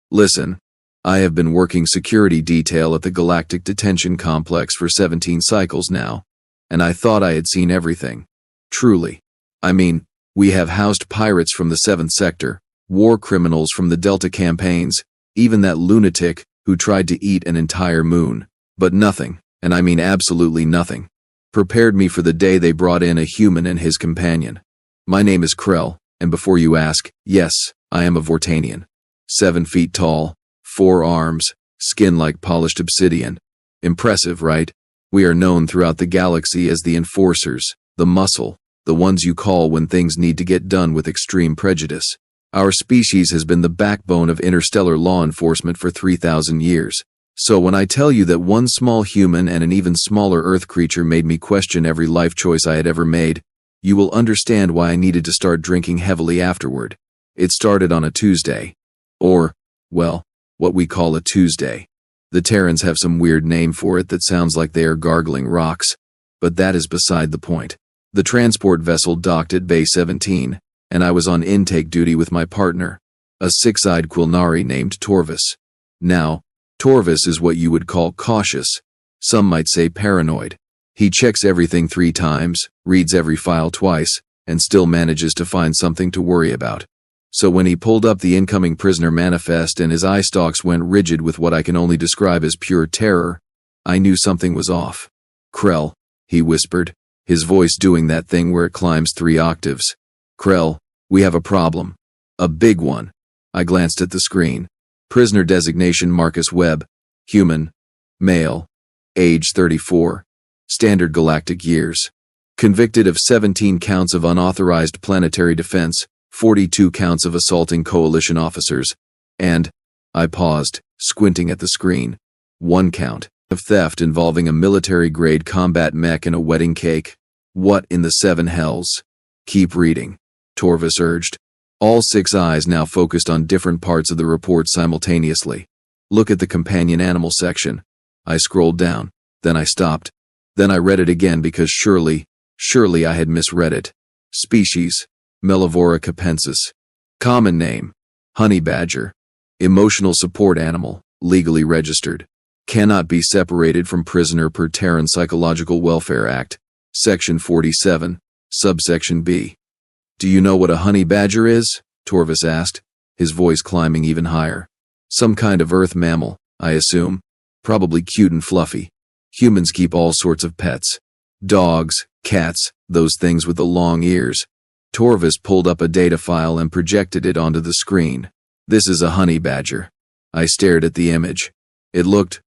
Listen, I have been working security detail at the galactic detention complex for 17 cycles now, and I thought I had seen everything. Truly. I mean, we have housed pirates from the 7th sector, war criminals from the Delta campaigns, even that lunatic who tried to eat an entire moon. But nothing, and I mean absolutely nothing, prepared me for the day they brought in a human and his companion. My name is Krell, and before you ask, yes, I am a Vortanian. 7 feet tall, 4 arms, skin like polished obsidian. Impressive, right? We are known throughout the galaxy as the enforcers, the muscle, the ones you call when things need to get done with extreme prejudice. Our species has been the backbone of interstellar law enforcement for 3,000 years. So when I tell you that one small human and an even smaller Earth creature made me question every life choice I had ever made, you will understand why I needed to start drinking heavily afterward. It started on a Tuesday. Or, well, what we call a Tuesday. The Terrans have some weird name for it that sounds like they are gargling rocks, but that is beside the point. The transport vessel docked at Bay 17, and I was on intake duty with my partner, a six-eyed Quilnari named Torvis. Now, Torvis is what you would call cautious. Some might say paranoid. He checks everything 3 times, reads every file twice, and still manages to find something to worry about. So when he pulled up the incoming prisoner manifest and his eye stalks went rigid with what I can only describe as pure terror, I knew something was off. Krell, he whispered, his voice doing that thing where it climbs 3 octaves. Krell, we have a problem. A big one. I glanced at the screen. Prisoner designation Marcus Webb, human, male, age 34, standard galactic years. Convicted of 17 counts of unauthorized planetary defense, 42 counts of assaulting coalition officers, and, I paused, squinting at the screen, 1 count of theft involving a military-grade combat mech and a wedding cake. What in the 7 hells? Keep reading, Torvis urged. All 6 eyes now focused on different parts of the report simultaneously. Look at the companion animal section. I scrolled down, then I stopped. Then I read it again because surely I had misread it. Species, Mellivora capensis. Common name, honey badger. Emotional support animal, legally registered. Cannot be separated from prisoner per Terran Psychological Welfare Act, Section 47, subsection B. Do you know what a honey badger is? Torvis asked, his voice climbing even higher. Some kind of earth mammal, I assume. Probably cute and fluffy. Humans keep all sorts of pets. Dogs, cats, those things with the long ears. Torvis pulled up a data file and projected it onto the screen. This is a honey badger. I stared at the image. It looked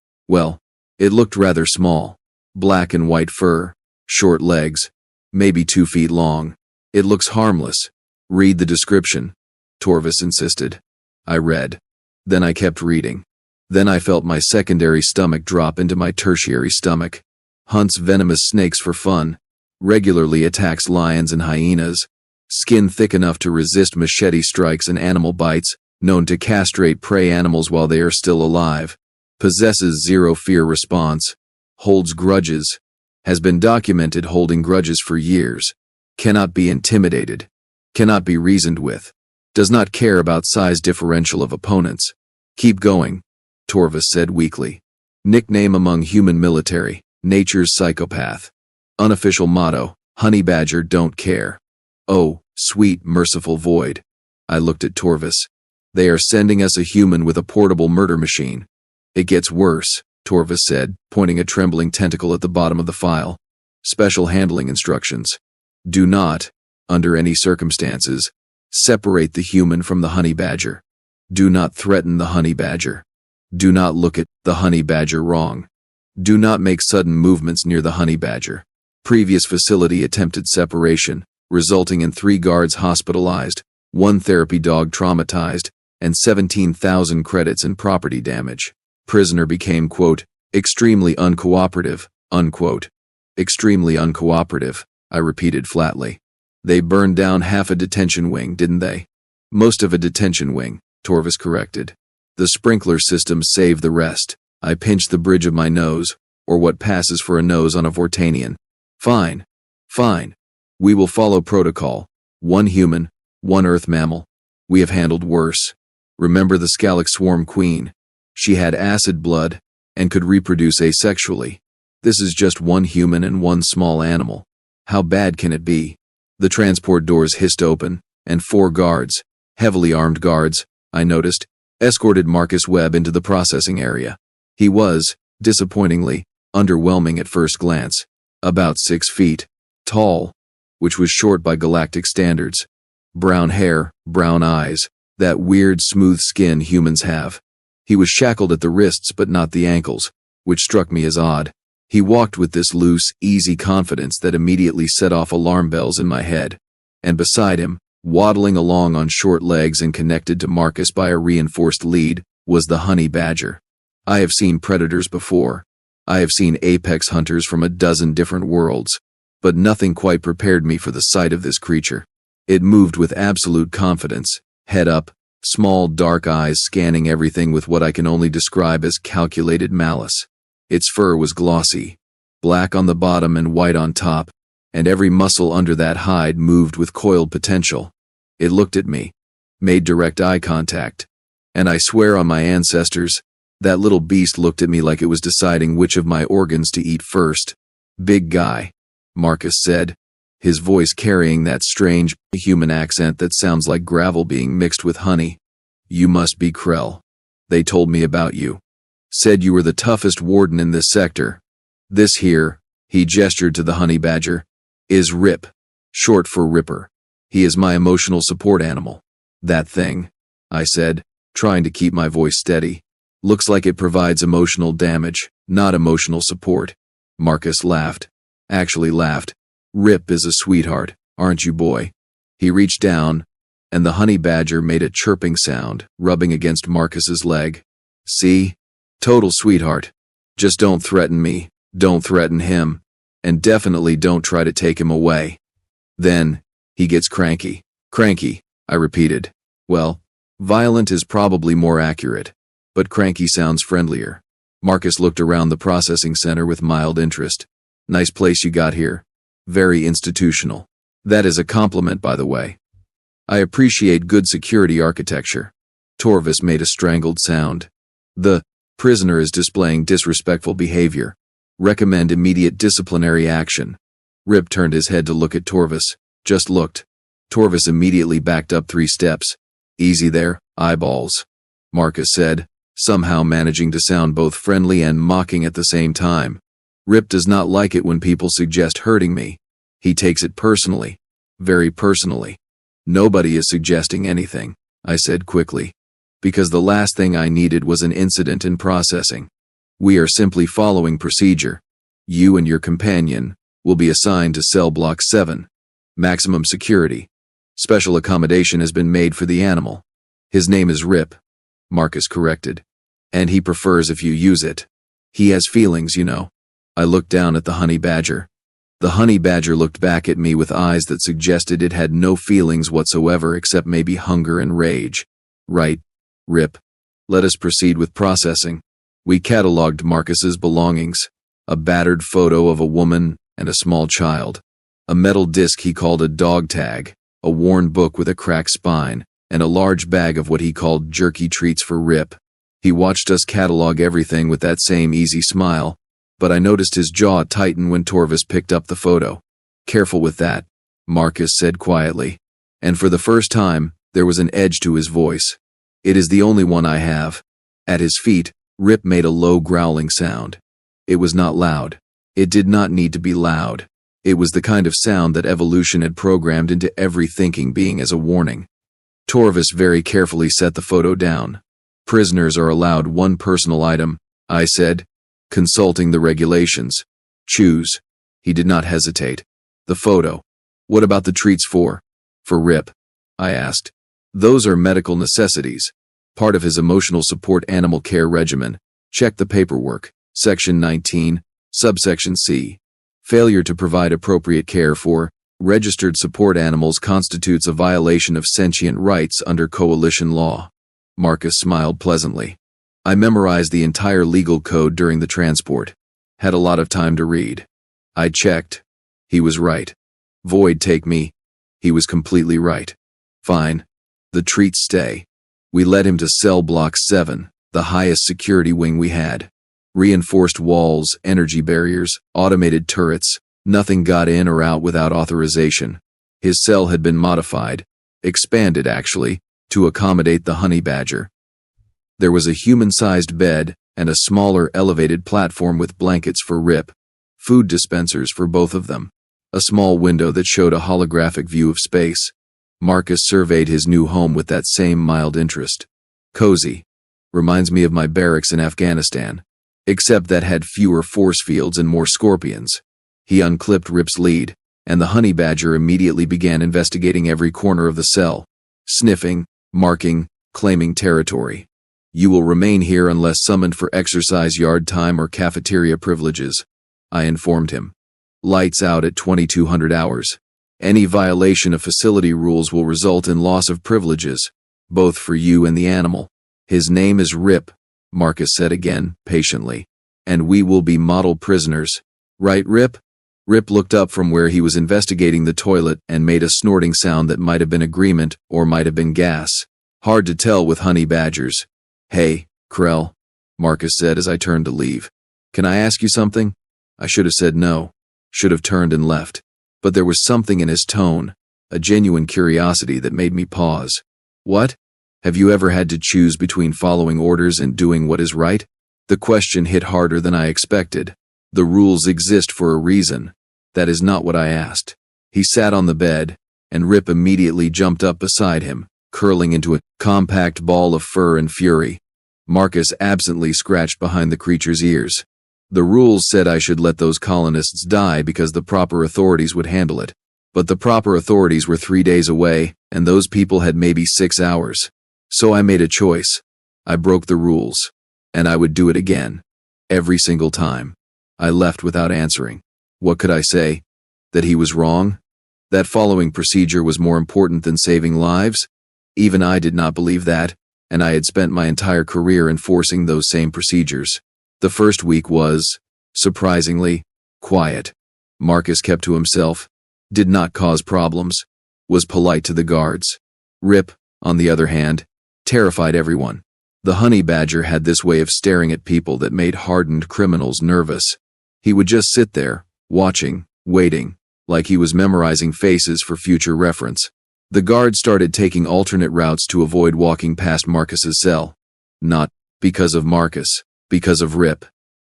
rather small. Black and white fur, short legs, maybe 2 feet long. It looks harmless. Read the description, Torvis insisted. I read. Then I kept reading. Then I felt my secondary stomach drop into my tertiary stomach. Hunts venomous snakes for fun. Regularly attacks lions and hyenas. Skin thick enough to resist machete strikes and animal bites, known to castrate prey animals while they are still alive. Possesses 0 fear response. Holds grudges. Has been documented holding grudges for years. Cannot be intimidated. Cannot be reasoned with. Does not care about size differential of opponents. Keep going, Torvis said weakly. Nickname among human military, nature's psychopath. Unofficial motto, honey badger don't care. Oh, sweet, merciful void. I looked at Torvis. They are sending us a human with a portable murder machine. It gets worse, Torvis said, pointing a trembling tentacle at the bottom of the file. Special handling instructions. Do not, under any circumstances, separate the human from the honey badger. Do not threaten the honey badger. Do not look at the honey badger wrong. Do not make sudden movements near the honey badger. Previous facility attempted separation, resulting in 3 guards hospitalized, 1 therapy dog traumatized, and 17,000 credits in property damage. Prisoner became, quote, extremely uncooperative, unquote. Extremely uncooperative, I repeated flatly. They burned down half a detention wing, didn't they? Most of a detention wing, Torvis corrected. The sprinkler system saved the rest. I pinched the bridge of my nose, or what passes for a nose on a Vortanian. Fine. We will follow protocol. 1 human, 1 earth mammal. We have handled worse. Remember the Scalic Swarm Queen? She had acid blood and could reproduce asexually. This is just one human and one small animal. How bad can it be? The transport doors hissed open, and 4 guards, heavily armed guards, I noticed, escorted Marcus Webb into the processing area. He was, disappointingly, underwhelming at first glance. About 6 feet tall, which was short by galactic standards. Brown hair, brown eyes, that weird smooth skin humans have. He was shackled at the wrists but not the ankles, which struck me as odd. He walked with this loose, easy confidence that immediately set off alarm bells in my head. And beside him, waddling along on short legs and connected to Marcus by a reinforced lead, was the honey badger. I have seen predators before. I have seen apex hunters from a dozen different worlds, but nothing quite prepared me for the sight of this creature. It moved with absolute confidence, head up, small dark eyes scanning everything with what I can only describe as calculated malice. Its fur was glossy, black on the bottom and white on top, and every muscle under that hide moved with coiled potential. It looked at me, made direct eye contact, and I swear on my ancestors, that little beast looked at me like it was deciding which of my organs to eat first. "Big guy," Marcus said, his voice carrying that strange, human accent that sounds like gravel being mixed with honey. "You must be Krell. They told me about you. Said you were the toughest warden in this sector. This here," he gestured to the honey badger, "is Rip, short for Ripper. He is my emotional support animal." "That thing," I said, trying to keep my voice steady, "looks like it provides emotional damage, not emotional support." Marcus laughed. Actually laughed. "Rip is a sweetheart, aren't you, boy?" He reached down, and the honey badger made a chirping sound, rubbing against Marcus's leg. "See? Total sweetheart. Just don't threaten me, don't threaten him, and definitely don't try to take him away. Then, he gets cranky." "Cranky," I repeated. "Well, violent is probably more accurate, but cranky sounds friendlier." Marcus looked around the processing center with mild interest. "Nice place you got here. Very institutional. That is a compliment, by the way. I appreciate good security architecture." Torvis made a strangled sound. "The prisoner is displaying disrespectful behavior. Recommend immediate disciplinary action." Rip turned his head to look at Torvis. Just looked. Torvis immediately backed up 3 steps. "Easy there, eyeballs," Marcus said, somehow managing to sound both friendly and mocking at the same time. "Rip does not like it when people suggest hurting me. He takes it personally. Very personally." "Nobody is suggesting anything," I said quickly, because the last thing I needed was an incident in processing. "We are simply following procedure. You and your companion will be assigned to cell block 7. Maximum security. Special accommodation has been made for the animal. His name is Rip," Marcus corrected, "and he prefers if you use it. He has feelings, you know." I looked down at the honey badger. The honey badger looked back at me with eyes that suggested it had no feelings whatsoever except maybe hunger and rage. "Right, Rip. Let us proceed with processing." We cataloged Marcus's belongings: a battered photo of a woman and a small child, a metal disc he called a dog tag, a worn book with a cracked spine, and a large bag of what he called jerky treats for Rip. He watched us catalog everything with that same easy smile, but I noticed his jaw tighten when Torvis picked up the photo. "Careful with that," Marcus said quietly, and for the first time, there was an edge to his voice. "It is the only one I have." At his feet, Rip made a low growling sound. It was not loud. It did not need to be loud. It was the kind of sound that evolution had programmed into every thinking being as a warning. Torvis very carefully set the photo down. "Prisoners are allowed 1 personal item," I said, consulting the regulations. "Choose." He did not hesitate. "The photo. What about the treats for Rip?" I asked. "Those are medical necessities. Part of his emotional support animal care regimen. Check the paperwork. Section 19, subsection C. Failure to provide appropriate care for registered support animals constitutes a violation of sentient rights under coalition law." Marcus smiled pleasantly. "I memorized the entire legal code during the transport. Had a lot of time to read." I checked. He was right. Void take me. He was completely right. "Fine. The treats stay." We led him to cell block 7, the highest security wing we had. Reinforced walls, energy barriers, automated turrets, nothing got in or out without authorization. His cell had been modified, expanded actually, to accommodate the honey badger. There was a human-sized bed and a smaller elevated platform with blankets for Rip, food dispensers for both of them, a small window that showed a holographic view of space. Marcus surveyed his new home with that same mild interest. Cozy. Reminds me of my barracks in Afghanistan, except that had fewer force fields and more scorpions. He unclipped Rip's lead, and the honey badger immediately began investigating every corner of the cell, sniffing, marking, claiming territory. You will remain here unless summoned for exercise yard time or cafeteria privileges, I informed him. Lights out at 2200 hours. Any violation of facility rules will result in loss of privileges, both for you and the animal. His name is Rip, Marcus said again, patiently. And we will be model prisoners. Right, Rip? Rip looked up from where he was investigating the toilet and made a snorting sound that might have been agreement or might have been gas. Hard to tell with honey badgers. Hey, Krell, Marcus said as I turned to leave. Can I ask you something? I should have said no. Should have turned and left. But there was something in his tone, a genuine curiosity that made me pause. What? Have you ever had to choose between following orders and doing what is right? The question hit harder than I expected. The rules exist for a reason. That is not what I asked. He sat on the bed, and Rip immediately jumped up beside him, curling into a compact ball of fur and fury. Marcus absently scratched behind the creature's ears. The rules said I should let those colonists die because the proper authorities would handle it. But the proper authorities were 3 days away, and those people had maybe 6 hours. So I made a choice. I broke the rules. And I would do it again. Every single time. I left without answering. What could I say? That he was wrong? That following procedure was more important than saving lives? Even I did not believe that, and I had spent my entire career enforcing those same procedures. The first week was, surprisingly, quiet. Marcus kept to himself, did not cause problems, was polite to the guards. Rip, on the other hand, terrified everyone. The honey badger had this way of staring at people that made hardened criminals nervous. He would just sit there, watching, waiting, like he was memorizing faces for future reference. The guards started taking alternate routes to avoid walking past Marcus's cell. Not because of Marcus. Because of Rip.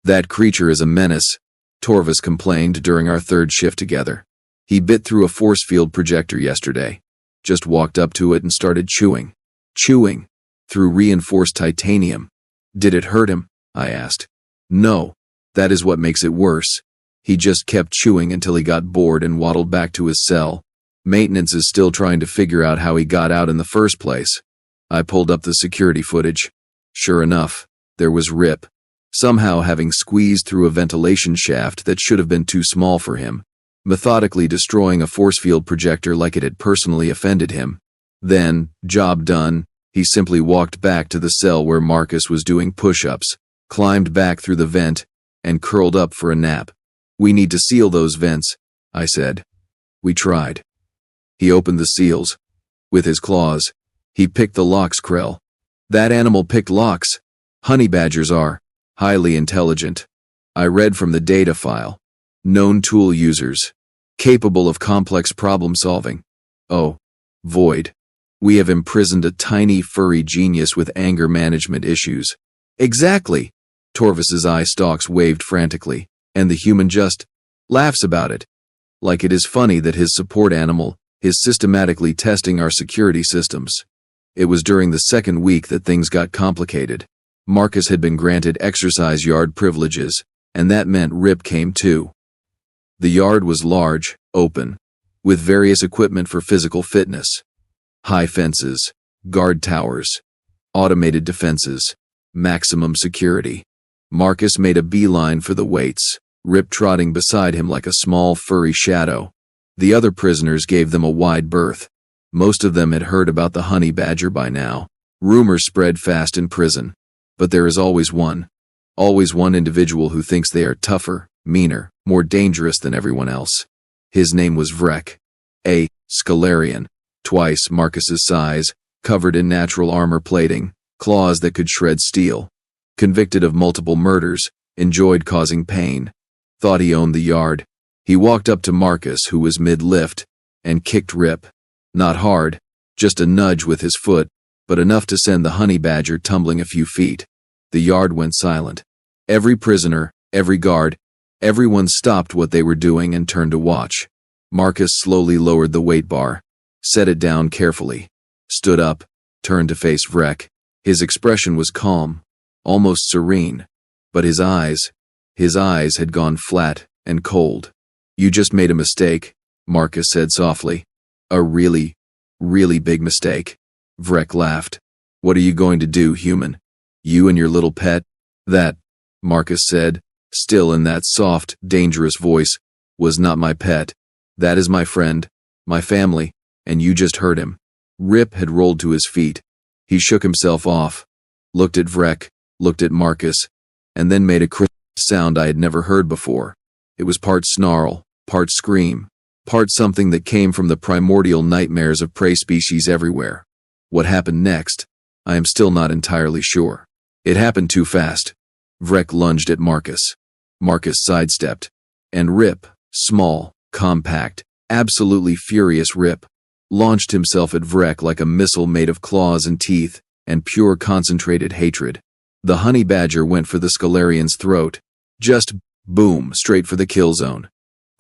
That creature is a menace, Torvis complained during our third shift together. He bit through a force field projector yesterday. Just walked up to it and started chewing. Chewing. Through reinforced titanium. Did it hurt him? I asked. No. That is what makes it worse. He just kept chewing until he got bored and waddled back to his cell. Maintenance is still trying to figure out how he got out in the first place. I pulled up the security footage. Sure enough, there was Rip, somehow having squeezed through a ventilation shaft that should have been too small for him, methodically destroying a force field projector like it had personally offended him. Then, job done, he simply walked back to the cell where Marcus was doing push-ups, climbed back through the vent, and curled up for a nap. We need to seal those vents, I said. We tried. He opened the seals. With his claws. He picked the locks, Krell. That animal picked locks. Honey badgers are highly intelligent. I read from the data file. Known tool users. Capable of complex problem solving. Oh, void. We have imprisoned a tiny furry genius with anger management issues. Exactly. Torvis's eye stalks waved frantically, and the human just laughs about it. Like it is funny that his support animal is systematically testing our security systems. It was during the second week that things got complicated. Marcus had been granted exercise yard privileges, and that meant Rip came too. The yard was large, open, with various equipment for physical fitness. High fences, guard towers, automated defenses, maximum security. Marcus made a beeline for the weights, Rip trotting beside him like a small furry shadow. The other prisoners gave them a wide berth. Most of them had heard about the honey badger by now. Rumors spread fast in prison. But there is always one individual who thinks they are tougher, meaner, more dangerous than everyone else. His name was Vrek. A Scalarian, twice Marcus's size, covered in natural armor plating, claws that could shred steel. Convicted of multiple murders, enjoyed causing pain. Thought he owned the yard. He walked up to Marcus, who was mid-lift, and kicked Rip. Not hard, just a nudge with his foot, but enough to send the honey badger tumbling a few feet. The yard went silent. Every prisoner, every guard, everyone stopped what they were doing and turned to watch. Marcus slowly lowered the weight bar, set it down carefully, stood up, turned to face Vrek. His expression was calm, almost serene, but his eyes had gone flat and cold. "You just made a mistake," Marcus said softly. "A really, really big mistake." Vrek laughed. "What are you going to do, human? You and your little pet?" "That," Marcus said, still in that soft, dangerous voice, "was not my pet. That is my friend, my family, and you just hurt him." Rip had rolled to his feet. He shook himself off, looked at Vrek, looked at Marcus, and then made a crisp sound I had never heard before. It was part snarl, part scream, part something that came from the primordial nightmares of prey species everywhere. What happened next? I am still not entirely sure. It happened too fast. Vrek lunged at Marcus. Marcus sidestepped. And Rip, small, compact, absolutely furious Rip, launched himself at Vrek like a missile made of claws and teeth and pure concentrated hatred. The honey badger went for the Scalarian's throat. Just boom, straight for the kill zone.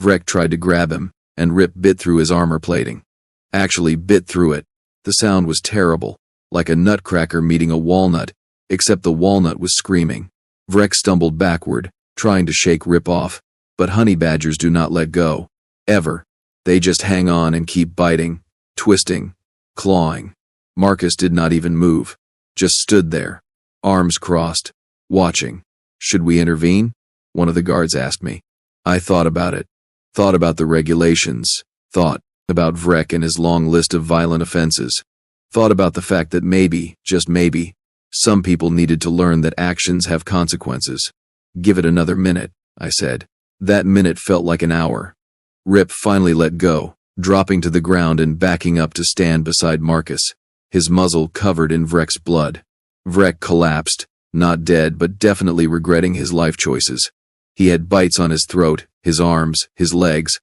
Vrek tried to grab him, and Rip bit through his armor plating. Actually bit through it. The sound was terrible, like a nutcracker meeting a walnut, except the walnut was screaming. Vrek stumbled backward, trying to shake Rip off, but honey badgers do not let go. Ever. They just hang on and keep biting, twisting, clawing. Marcus did not even move, just stood there, arms crossed, watching. "Should we intervene?" one of the guards asked me. I thought about it. Thought about the regulations. Thought about Vrek and his long list of violent offenses. Thought about the fact that maybe, just maybe, some people needed to learn that actions have consequences. "Give it another minute," I said. That minute felt like an hour. Rip finally let go, dropping to the ground and backing up to stand beside Marcus, his muzzle covered in Vrek's blood. Vrek collapsed, not dead but definitely regretting his life choices. He had bites on his throat, his arms, his legs.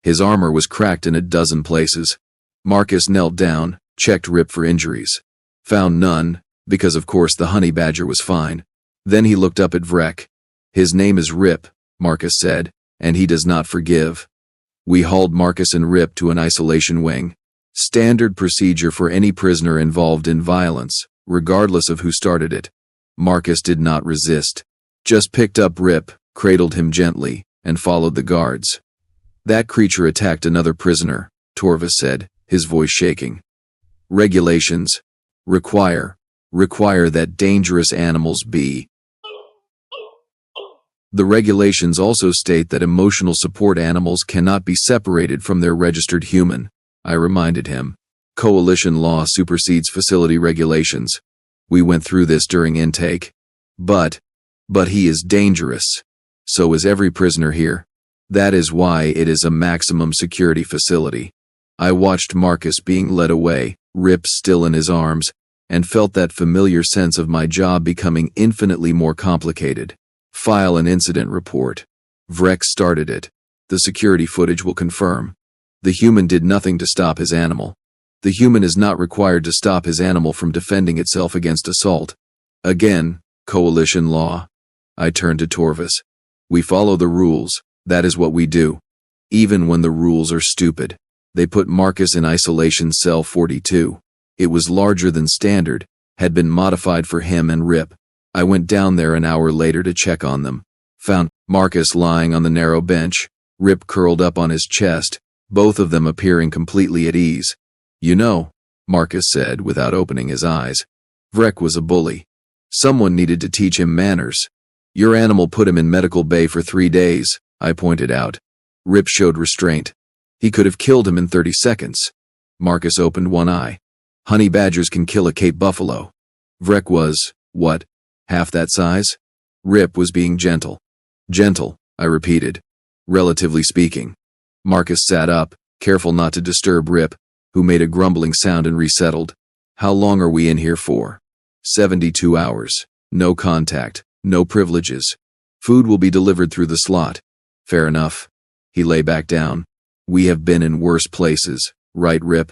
His armor was cracked in a dozen places. Marcus knelt down, checked Rip for injuries. Found none, because of course the honey badger was fine. Then he looked up at Vrek. "His name is Rip," Marcus said, "and he does not forgive." We hauled Marcus and Rip to an isolation wing. Standard procedure for any prisoner involved in violence, regardless of who started it. Marcus did not resist. Just picked up Rip, cradled him gently, and followed the guards. "That creature attacked another prisoner," Torvus said, his voice shaking. "Regulations require that dangerous animals be. The regulations also state that emotional support animals cannot be separated from their registered human," I reminded him. "Coalition law supersedes facility regulations. We went through this during intake. But he is dangerous. So is every prisoner here. That is why it is a maximum security facility." I watched Marcus being led away, Rip still in his arms, and felt that familiar sense of my job becoming infinitely more complicated. File an incident report. Vrek started it. The security footage will confirm. The human did nothing to stop his animal. The human is not required to stop his animal from defending itself against assault. Again, coalition law. I turned to Torvus. "We follow the rules. That is what we do. Even when the rules are stupid." They put Marcus in isolation cell 42. It was larger than standard, had been modified for him and Rip. I went down there an hour later to check on them. Found Marcus lying on the narrow bench, Rip curled up on his chest, both of them appearing completely at ease. "You know," Marcus said without opening his eyes, "Vrek was a bully. Someone needed to teach him manners. Your animal put him in medical bay for 3 days, I pointed out. Rip showed restraint. He could have killed him in 30 seconds. Marcus opened one eye. Honey badgers can kill a Cape buffalo. Vrek was, what, half that size? Rip was being gentle. Gentle, I repeated. Relatively speaking. Marcus sat up, careful not to disturb Rip, who made a grumbling sound and resettled. How long are we in here for? 72 hours. No contact. No privileges. Food will be delivered through the slot. Fair enough. He lay back down. We have been in worse places, right, Rip?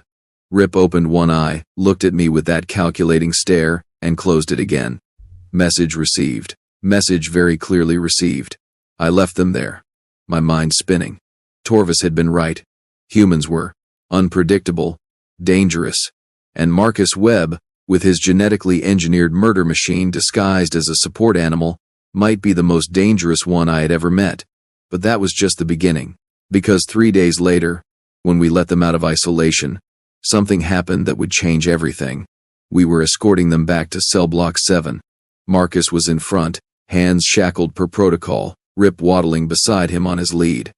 Rip opened one eye, looked at me with that calculating stare, and closed it again. Message received. Message very clearly received. I left them there. My mind spinning. Torvis had been right. Humans were unpredictable, dangerous, and Marcus Webb, with his genetically engineered murder machine disguised as a support animal, might be the most dangerous one I had ever met. But that was just the beginning. Because 3 days later, when we let them out of isolation, something happened that would change everything. We were escorting them back to cell block 7. Marcus was in front, hands shackled per protocol, Rip waddling beside him on his lead.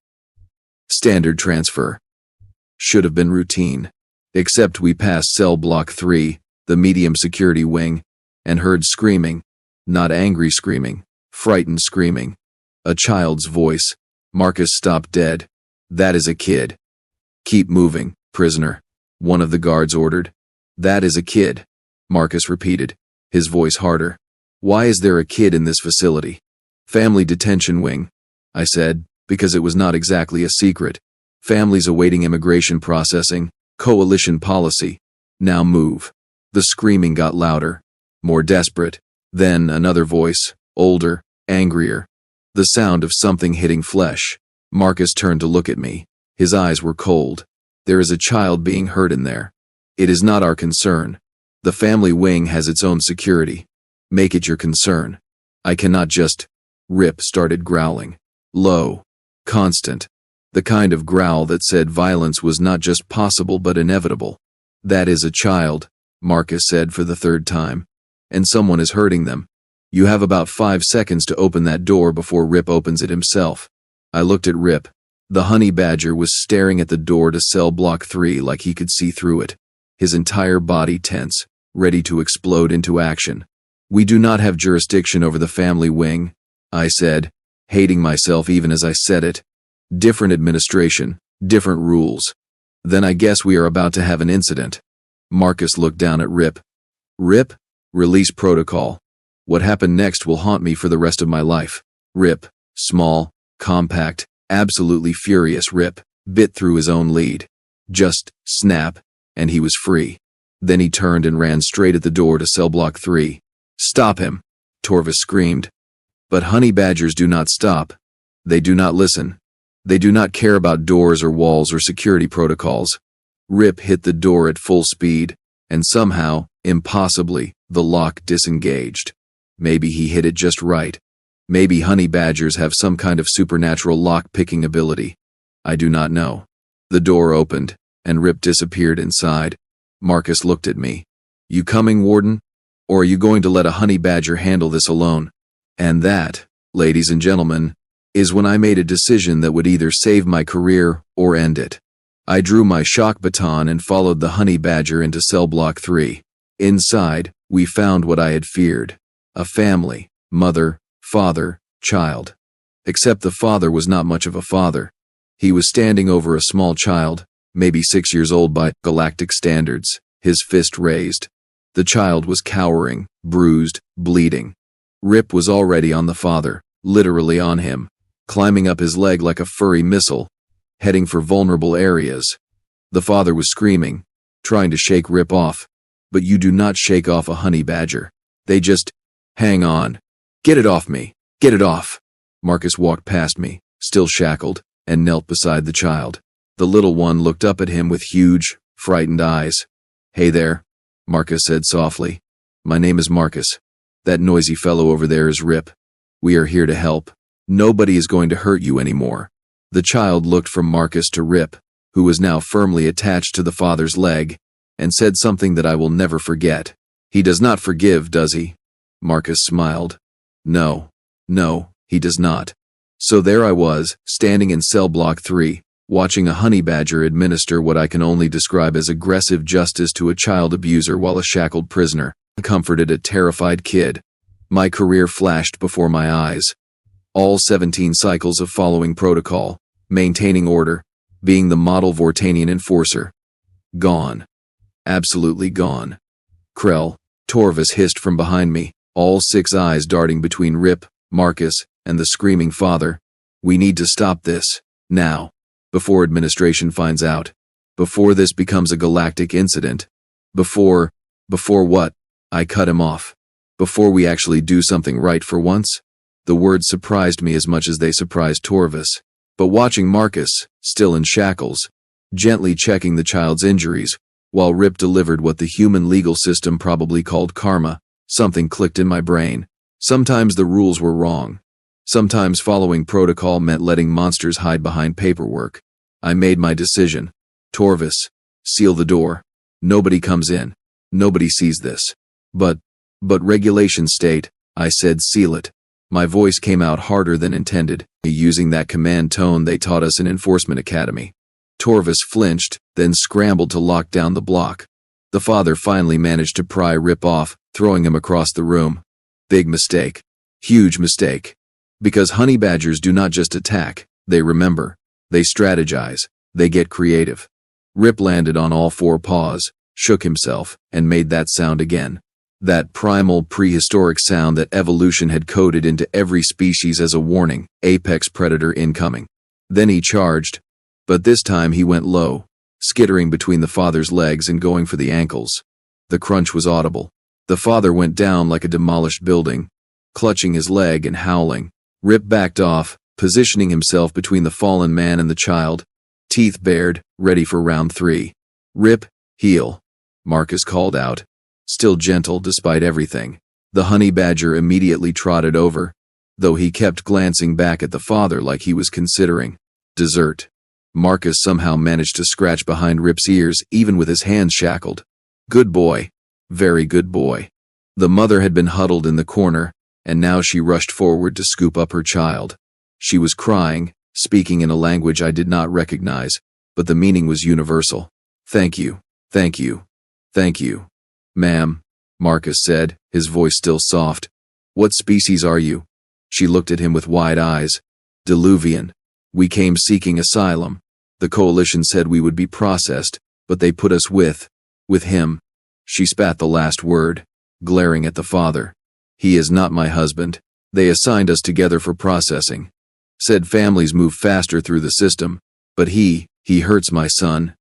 Standard transfer. Should have been routine. Except we passed cell block 3, the medium security wing, and heard screaming. Not angry screaming, frightened screaming. A child's voice. Marcus stopped dead. That is a kid. Keep moving, prisoner, one of the guards ordered. That is a kid, Marcus repeated, his voice harder. Why is there a kid in this facility? Family detention wing, I said, because it was not exactly a secret. Families awaiting immigration processing, coalition policy. Now move. The screaming got louder, more desperate. Then another voice, older, angrier. The sound of something hitting flesh. Marcus turned to look at me. His eyes were cold. There is a child being hurt in there. It is not our concern. The family wing has its own security. Make it your concern. I cannot just... Rip started growling. Low. Constant. The kind of growl that said violence was not just possible but inevitable. That is a child, Marcus said for the third time. And someone is hurting them. You have about 5 seconds to open that door before Rip opens it himself. I looked at Rip. The honey badger was staring at the door to cell block 3 like he could see through it. His entire body tense, ready to explode into action. We do not have jurisdiction over the family wing, I said, hating myself even as I said it. Different administration, different rules. Then I guess we are about to have an incident. Marcus looked down at Rip. Rip? Release protocol. What happened next will haunt me for the rest of my life. Rip, small, compact, absolutely furious Rip, bit through his own lead. Just snap, and he was free. Then he turned and ran straight at the door to cell block 3. Stop him, Torvis screamed. But honey badgers do not stop. They do not listen. They do not care about doors or walls or security protocols. Rip hit the door at full speed, and somehow, impossibly, the lock disengaged. Maybe he hit it just right. Maybe honey badgers have some kind of supernatural lock-picking ability. I do not know. The door opened, and Rip disappeared inside. Marcus looked at me. You coming, Warden? Or are you going to let a honey badger handle this alone? And that, ladies and gentlemen, is when I made a decision that would either save my career or end it. I drew my shock baton and followed the honey badger into cell block 3. Inside, we found what I had feared. A family, mother, father, child. Except the father was not much of a father. He was standing over a small child, maybe 6 years old by galactic standards, his fist raised. The child was cowering, bruised, bleeding. Rip was already on the father, literally on him, climbing up his leg like a furry missile, heading for vulnerable areas. The father was screaming, trying to shake Rip off. But you do not shake off a honey badger. They just, hang on. Get it off me. Get it off. Marcus walked past me, still shackled, and knelt beside the child. The little one looked up at him with huge, frightened eyes. Hey there, Marcus said softly. My name is Marcus. That noisy fellow over there is Rip. We are here to help. Nobody is going to hurt you anymore. The child looked from Marcus to Rip, who was now firmly attached to the father's leg, and said something that I will never forget. He does not forgive, does he? Marcus smiled. No, he does not. So there I was, standing in cell block 3, watching a honey badger administer what I can only describe as aggressive justice to a child abuser while a shackled prisoner comforted a terrified kid. My career flashed before my eyes. All 17 cycles of following protocol, maintaining order, being the model Vortanian enforcer. Gone. Absolutely gone. Krell, Torvis hissed from behind me, all 6 eyes darting between Rip, Marcus, and the screaming father. We need to stop this, now. Before administration finds out. Before this becomes a galactic incident. Before what? I cut him off. Before we actually do something right for once? The words surprised me as much as they surprised Torvis. But watching Marcus, still in shackles, gently checking the child's injuries, while Rip delivered what the human legal system probably called karma, something clicked in my brain. Sometimes the rules were wrong. Sometimes following protocol meant letting monsters hide behind paperwork. I made my decision. Torvis, seal the door. Nobody comes in. Nobody sees this. But regulations state, I said seal it. My voice came out harder than intended, using that command tone they taught us in Enforcement Academy. Torvis flinched, then scrambled to lock down the block. The father finally managed to pry Rip off, throwing him across the room. Big mistake. Huge mistake. Because honey badgers do not just attack, they remember. They strategize. They get creative. Rip landed on all 4 paws, shook himself, and made that sound again. That primal, prehistoric sound that evolution had coded into every species as a warning, apex predator incoming. Then he charged. But this time he went low, skittering between the father's legs and going for the ankles. The crunch was audible. The father went down like a demolished building, clutching his leg and howling. Rip backed off, positioning himself between the fallen man and the child, teeth bared, ready for round 3. Rip, heel, Marcus called out, still gentle despite everything. The honey badger immediately trotted over, though he kept glancing back at the father like he was considering dessert. Marcus somehow managed to scratch behind Rip's ears even with his hands shackled. Good boy. Very good boy. The mother had been huddled in the corner, and now she rushed forward to scoop up her child. She was crying, speaking in a language I did not recognize, but the meaning was universal. Thank you, thank you, thank you. Ma'am, Marcus said, his voice still soft. What species are you? She looked at him with wide eyes. Diluvian. We came seeking asylum. The coalition said we would be processed, but they put us with him. She spat the last word, glaring at the father. He is not my husband. They assigned us together for processing. Said families move faster through the system, but he hurts my son.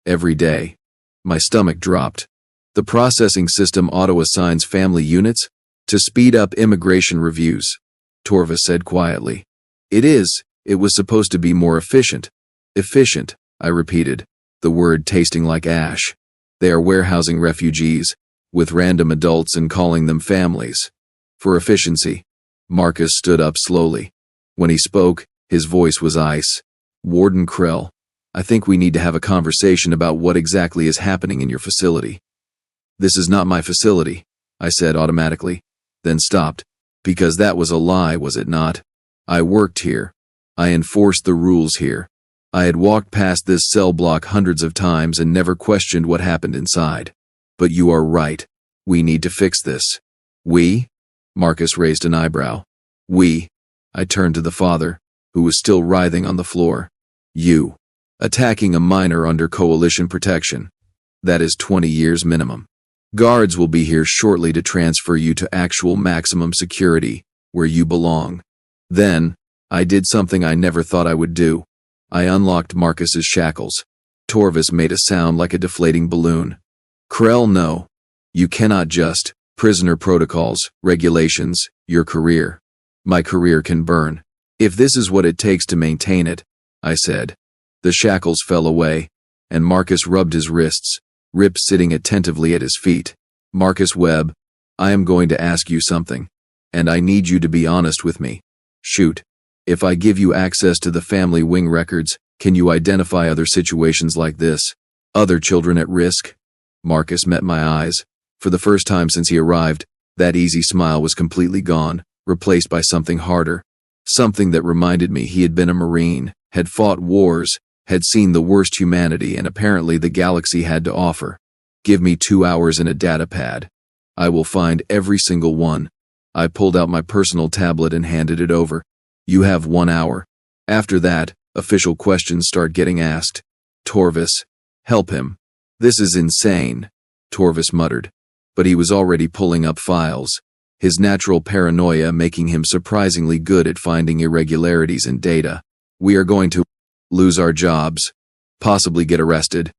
Every day. My stomach dropped. The processing system auto-assigns family units to speed up immigration reviews, Torvis said quietly. It was supposed to be more efficient. Efficient, I repeated, the word tasting like ash. They are warehousing refugees, with random adults and calling them families. For efficiency. Marcus stood up slowly. When he spoke, his voice was ice. Warden Krell, I think we need to have a conversation about what exactly is happening in your facility. This is not my facility, I said automatically, then stopped. Because that was a lie, was it not? I worked here. I enforced the rules here. I had walked past this cell block hundreds of times and never questioned what happened inside. But you are right. We need to fix this. We? Marcus raised an eyebrow. We. I turned to the father, who was still writhing on the floor. You. Attacking a minor under coalition protection. That is 20 years minimum. Guards will be here shortly to transfer you to actual maximum security, where you belong. Then, I did something I never thought I would do. I unlocked Marcus's shackles. Torvis made a sound like a deflating balloon. Krell, no. You cannot just. Prisoner protocols, regulations, your career. My career can burn. If this is what it takes to maintain it, I said. The shackles fell away, and Marcus rubbed his wrists, Rip sitting attentively at his feet. Marcus Webb, I am going to ask you something, and I need you to be honest with me. Shoot. If I give you access to the family wing records, can you identify other situations like this? Other children at risk? Marcus met my eyes. For the first time since he arrived, that easy smile was completely gone, replaced by something harder. Something that reminded me he had been a Marine, had fought wars, had seen the worst humanity and apparently the galaxy had to offer. Give me 2 hours and a data pad. I will find every single one. I pulled out my personal tablet and handed it over. You have 1 hour. After that, official questions start getting asked. Torvis, help him. This is insane, Torvis muttered. but he was already pulling up files, his natural paranoia making him surprisingly good at finding irregularities in data. We are going to lose our jobs, possibly get arrested,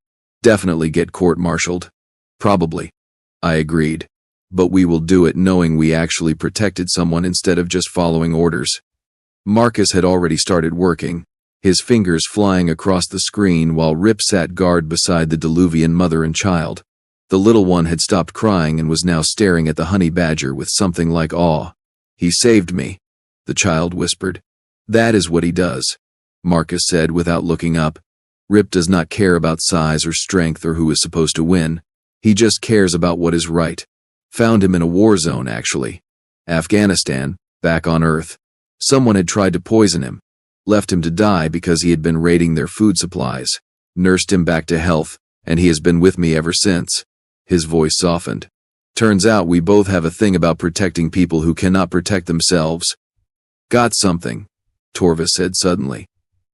definitely get court-martialed. Probably. I agreed. But we will do it knowing we actually protected someone instead of just following orders. Marcus had already started working, his fingers flying across the screen while Rip sat guard beside the Diluvian mother and child. The little one had stopped crying and was now staring at the honey badger with something like awe. He saved me, the child whispered. That is what he does, Marcus said without looking up. Rip does not care about size or strength or who is supposed to win. He just cares about what is right. Found him in a war zone, actually. Afghanistan, back on Earth. Someone had tried to poison him, left him to die because he had been raiding their food supplies, nursed him back to health, and he has been with me ever since. His voice softened. Turns out we both have a thing about protecting people who cannot protect themselves. Got something, Torvis said suddenly.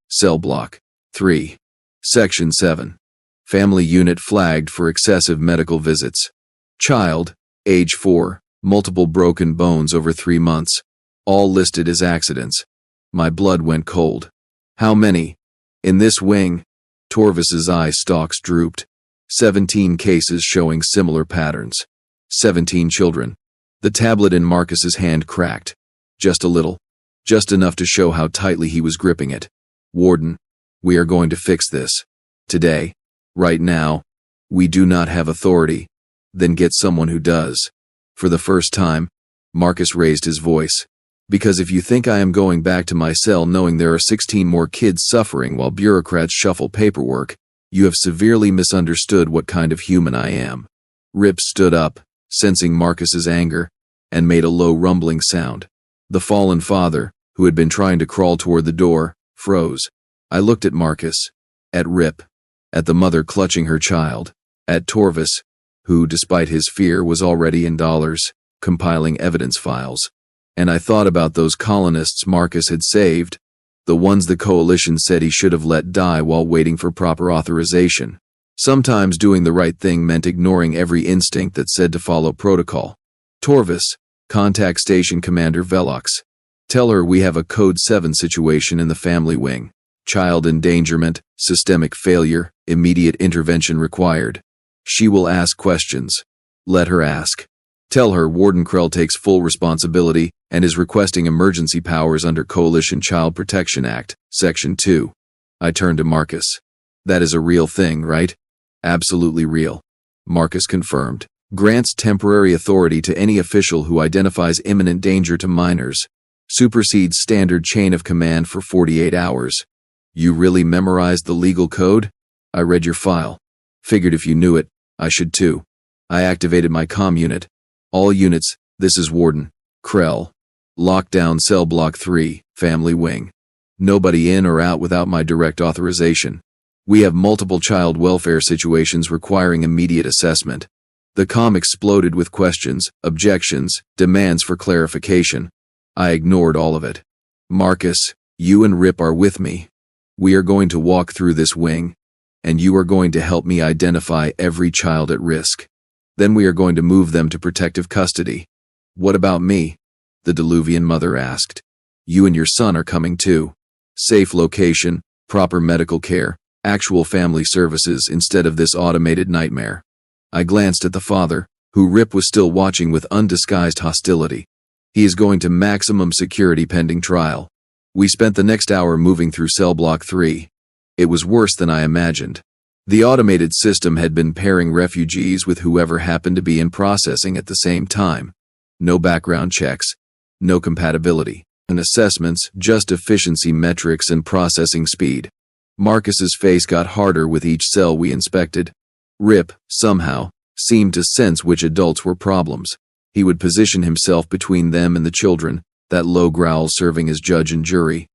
Cell Block 3. Section 7. Family unit flagged for excessive medical visits. Child, age 4, multiple broken bones over 3 months, all listed as accidents. My blood went cold. How many? In this wing? Torvis's eye stalks drooped. 17 cases showing similar patterns. 17 children. The tablet in Marcus's hand cracked. Just a little. Just enough to show how tightly he was gripping it. Warden, we are going to fix this. Today. Right now. We do not have authority. Then get someone who does. For the first time, Marcus raised his voice. Because if you think I am going back to my cell knowing there are 16 more kids suffering while bureaucrats shuffle paperwork, you have severely misunderstood what kind of human I am. Rip stood up, sensing Marcus's anger, and made a low rumbling sound. The fallen father, who had been trying to crawl toward the door, froze. I looked at Marcus, at Rip, at the mother clutching her child, at Torvis, who, despite his fear, was already in dollars, compiling evidence files. And I thought about those colonists Marcus had saved, the ones the coalition said he should have let die while waiting for proper authorization. Sometimes doing the right thing meant ignoring every instinct that said to follow protocol. Torvis, contact Station Commander Velox. Tell her we have a Code 7 situation in the family wing. Child endangerment, systemic failure, immediate intervention required. She will ask questions. Let her ask. Tell her Warden Krell takes full responsibility and is requesting emergency powers under Coalition Child Protection Act, Section 2. I turned to Marcus. That is a real thing, right? Absolutely real. Marcus confirmed. Grants temporary authority to any official who identifies imminent danger to minors. Supersedes standard chain of command for 48 hours. You really memorized the legal code? I read your file. Figured if you knew it, I should too. I activated my comm unit. All units, this is Warden Krell. Lockdown Cell Block 3, Family Wing. Nobody in or out without my direct authorization. We have multiple child welfare situations requiring immediate assessment. The comm exploded with questions, objections, demands for clarification. I ignored all of it. Marcus, you and Rip are with me. We are going to walk through this wing, and you are going to help me identify every child at risk. Then we are going to move them to protective custody. What about me? The Diluvian mother asked. You and your son are coming too. Safe location, proper medical care, actual family services instead of this automated nightmare. I glanced at the father, who Rip was still watching with undisguised hostility. He is going to maximum security pending trial. We spent the next hour moving through Cell Block 3. It was worse than I imagined. The automated system had been pairing refugees with whoever happened to be in processing at the same time. No background checks, no compatibility, and assessments, just efficiency metrics and processing speed. Marcus's face got harder with each cell we inspected. Rip, somehow, seemed to sense which adults were problems. He would position himself between them and the children, that low growl serving as judge and jury.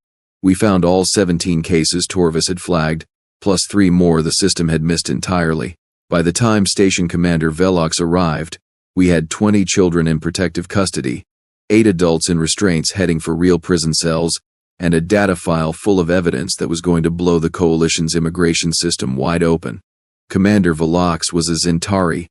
We found all 17 cases Torvis had flagged, plus 3 more the system had missed entirely. By the time Station Commander Velox arrived, we had 20 children in protective custody, 8 adults in restraints heading for real prison cells, and a data file full of evidence that was going to blow the Coalition's immigration system wide open. Commander Velox was a Zentari,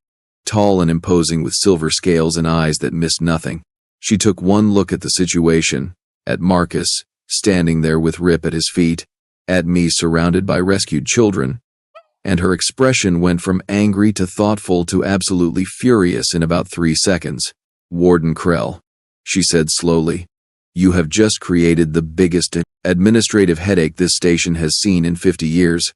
tall and imposing with silver scales and eyes that missed nothing. She took one look at the situation, at Marcus, standing there with Rip at his feet, at me surrounded by rescued children, and her expression went from angry to thoughtful to absolutely furious in about 3 seconds. "Warden Krell," she said slowly, "you have just created the biggest administrative headache this station has seen in 50 years.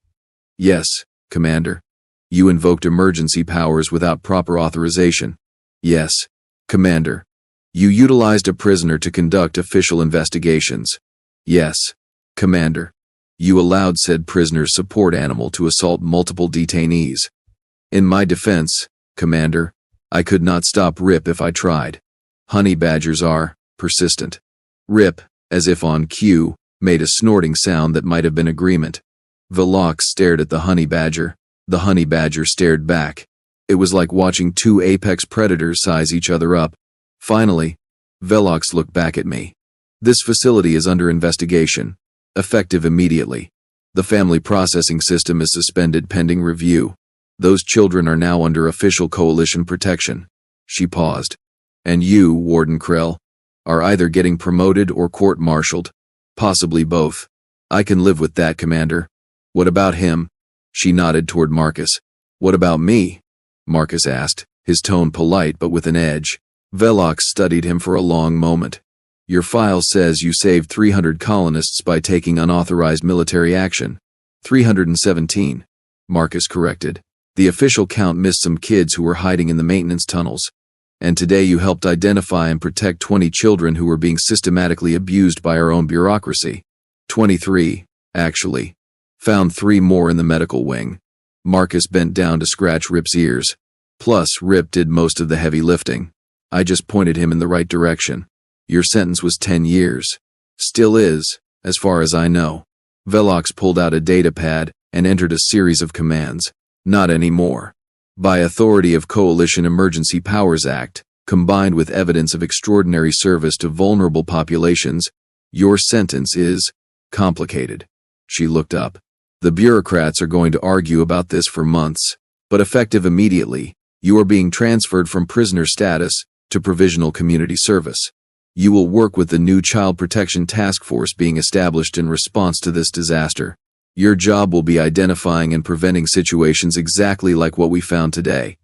Yes, Commander. You invoked emergency powers without proper authorization. Yes, Commander. You utilized a prisoner to conduct official investigations. Yes, Commander. You allowed said prisoner's support animal to assault multiple detainees. In my defense, Commander, I could not stop Rip if I tried. Honey badgers are persistent." Rip, as if on cue, made a snorting sound that might have been agreement. Velox stared at the honey badger. The honey badger stared back. It was like watching two apex predators size each other up. Finally, Velox looked back at me. "This facility is under investigation. Effective immediately. The family processing system is suspended pending review. Those children are now under official coalition protection." She paused. "And you, Warden Krell, are either getting promoted or court-martialed. Possibly both. I can live with that, Commander. What about him?" She nodded toward Marcus. "What about me?" Marcus asked, his tone polite but with an edge. Velox studied him for a long moment. "Your file says you saved 300 colonists by taking unauthorized military action." 317, Marcus corrected. "The official count missed some kids who were hiding in the maintenance tunnels. And today you helped identify and protect 20 children who were being systematically abused by our own bureaucracy. 23, actually. Found 3 more in the medical wing." Marcus bent down to scratch Rip's ears. "Plus, Rip did most of the heavy lifting. I just pointed him in the right direction. Your sentence was 10 years. Still is, as far as I know." Velox pulled out a data pad and entered a series of commands. "Not anymore. By authority of Coalition Emergency Powers Act, combined with evidence of extraordinary service to vulnerable populations, your sentence is complicated." She looked up. "The bureaucrats are going to argue about this for months, but effective immediately, you are being transferred from prisoner status to provisional community service. You will work with the new Child Protection Task Force being established in response to this disaster. Your job will be identifying and preventing situations exactly like what we found today."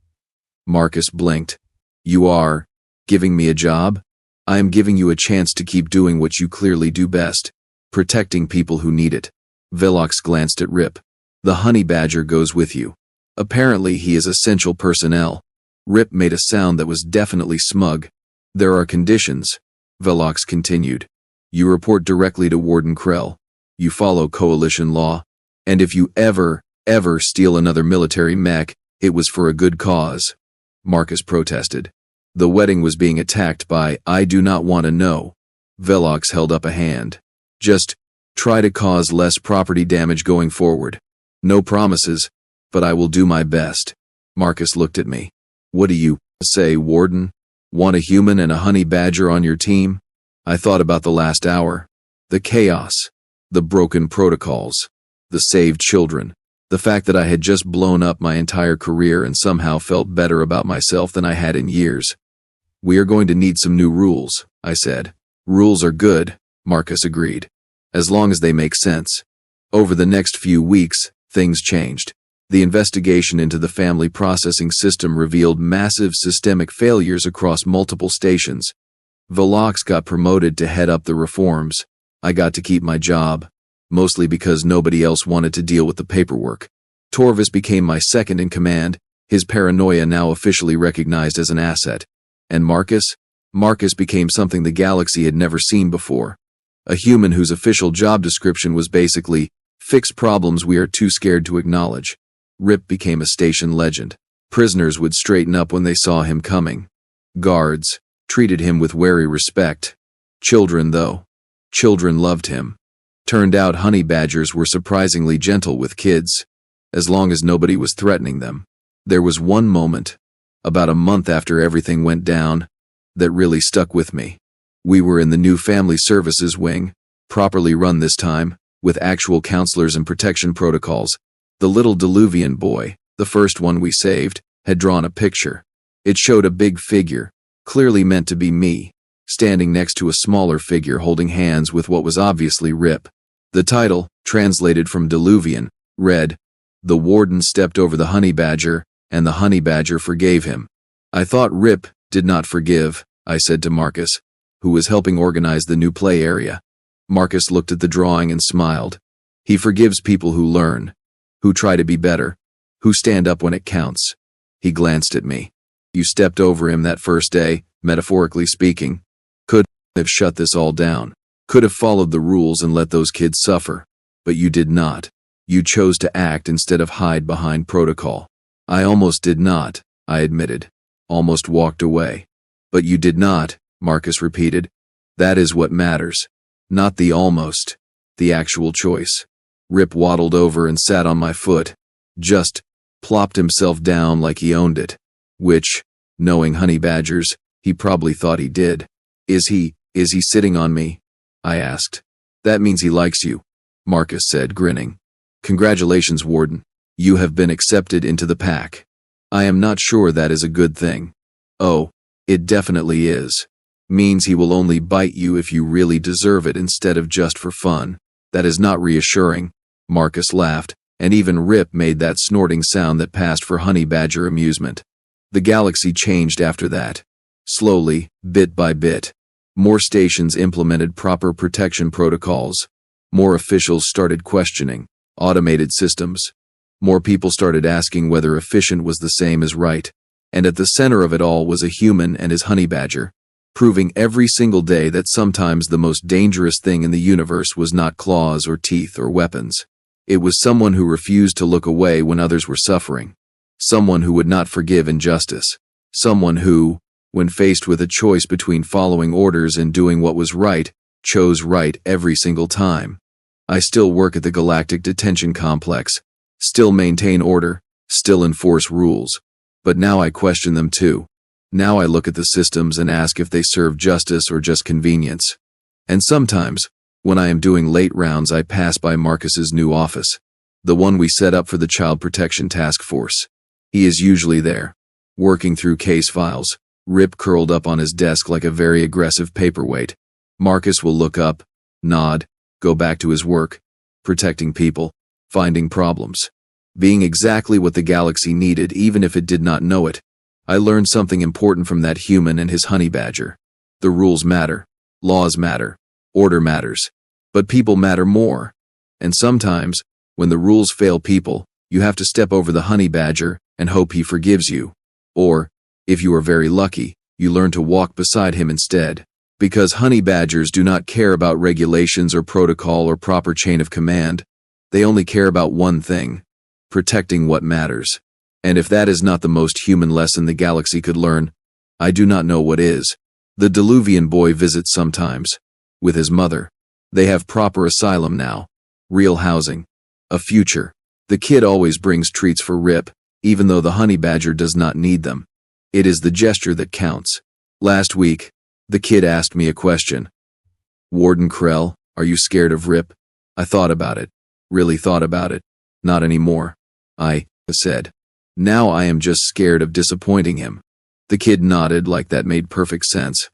Marcus blinked. "You are giving me a job? I am giving you a chance to keep doing what you clearly do best, protecting people who need it." Velox glanced at Rip. "The honey badger goes with you. Apparently he is essential personnel." Rip made a sound that was definitely smug. "There are conditions," Velox continued. "You report directly to Warden Krell. You follow coalition law. And if you ever steal another military mech, it was for a good cause." Marcus protested. "The wedding was being attacked by, I do not want to know." Velox held up a hand. "Just try to cause less property damage going forward. No promises, but I will do my best." Marcus looked at me. "What do you say, Warden? Want a human and a honey badger on your team?" I thought about the last hour. The chaos. The broken protocols. The saved children. The fact that I had just blown up my entire career and somehow felt better about myself than I had in years. "We are going to need some new rules," I said. "Rules are good," Marcus agreed, "as long as they make sense." Over the next few weeks, things changed. The investigation into the family processing system revealed massive systemic failures across multiple stations. Velox got promoted to head up the reforms. I got to keep my job, mostly because nobody else wanted to deal with the paperwork. Torvis became my second in command, his paranoia now officially recognized as an asset. And Marcus? Marcus became something the galaxy had never seen before. A human whose official job description was basically, fix problems we are too scared to acknowledge. Rip became a station legend. Prisoners would straighten up when they saw him coming. Guards treated him with wary respect. Children, though. Children loved him. Turned out honey badgers were surprisingly gentle with kids, as long as nobody was threatening them. There was one moment, about a month after everything went down, that really stuck with me. We were in the new family services wing, properly run this time, with actual counselors and protection protocols. The little Diluvian boy, the first one we saved, had drawn a picture. It showed a big figure, clearly meant to be me, standing next to a smaller figure holding hands with what was obviously Rip. The title, translated from Diluvian, read, "The Warden stepped over the honey badger, and the honey badger forgave him." "I thought Rip did not forgive," I said to Marcus, who was helping organize the new play area. Marcus looked at the drawing and smiled. "He forgives people who learn, who try to be better, who stand up when it counts." He glanced at me. "You stepped over him that first day, metaphorically speaking. Could have shut this all down. Could have followed the rules and let those kids suffer. But you did not. You chose to act instead of hide behind protocol." "I almost did not," I admitted. "Almost walked away." "But you did not," Marcus repeated. "That is what matters. Not the almost. The actual choice." Rip waddled over and sat on my foot. Just plopped himself down like he owned it. Which, knowing honey badgers, he probably thought he did. Is he sitting on me?" I asked. "That means he likes you," Marcus said, grinning. "Congratulations, Warden. You have been accepted into the pack." "I am not sure that is a good thing." "Oh, it definitely is. Means he will only bite you if you really deserve it instead of just for fun." "That is not reassuring," Marcus laughed, and even Rip made that snorting sound that passed for honey badger amusement. The galaxy changed after that. Slowly, bit by bit. More stations implemented proper protection protocols. More officials started questioning automated systems. More people started asking whether efficient was the same as right. And at the center of it all was a human and his honey badger, proving every single day that sometimes the most dangerous thing in the universe was not claws or teeth or weapons. It was someone who refused to look away when others were suffering. Someone who would not forgive injustice. Someone who, when faced with a choice between following orders and doing what was right, chose right every single time. I still work at the galactic detention complex, still maintain order, still enforce rules. But now I question them too. Now I look at the systems and ask if they serve justice or just convenience. And sometimes, when I am doing late rounds, I pass by Marcus's new office, the one we set up for the Child Protection Task Force. He is usually there, working through case files, Rip curled up on his desk like a very aggressive paperweight. Marcus will look up, nod, go back to his work, protecting people, finding problems, being exactly what the galaxy needed even if it did not know it. I learned something important from that human and his honey badger. The rules matter, laws matter, order matters, but people matter more. And sometimes, when the rules fail people, you have to step over the honey badger and hope he forgives you. Or, if you are very lucky, you learn to walk beside him instead. Because honey badgers do not care about regulations or protocol or proper chain of command. They only care about one thing: protecting what matters. And if that is not the most human lesson the galaxy could learn, I do not know what is. The Diluvian boy visits sometimes, with his mother. They have proper asylum now, real housing, a future. The kid always brings treats for Rip, even though the honey badger does not need them. It is the gesture that counts. Last week, the kid asked me a question. "Warden Krell, are you scared of Rip?" I thought about it, really thought about it. "Not anymore," I said. "Now I am just scared of disappointing him." The kid nodded like that made perfect sense.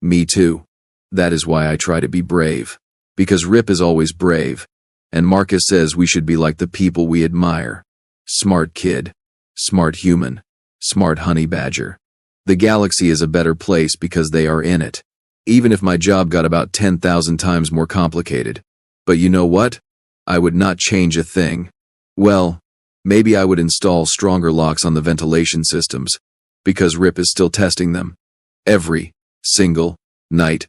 "Me too. That is why I try to be brave. Because Rip is always brave. And Marcus says we should be like the people we admire. Smart kid. Smart human. Smart honey badger. The galaxy is a better place because they are in it. Even if my job got about 10,000 times more complicated. But you know what? I would not change a thing. Well, maybe I would install stronger locks on the ventilation systems, because Rip is still testing them. Every single night.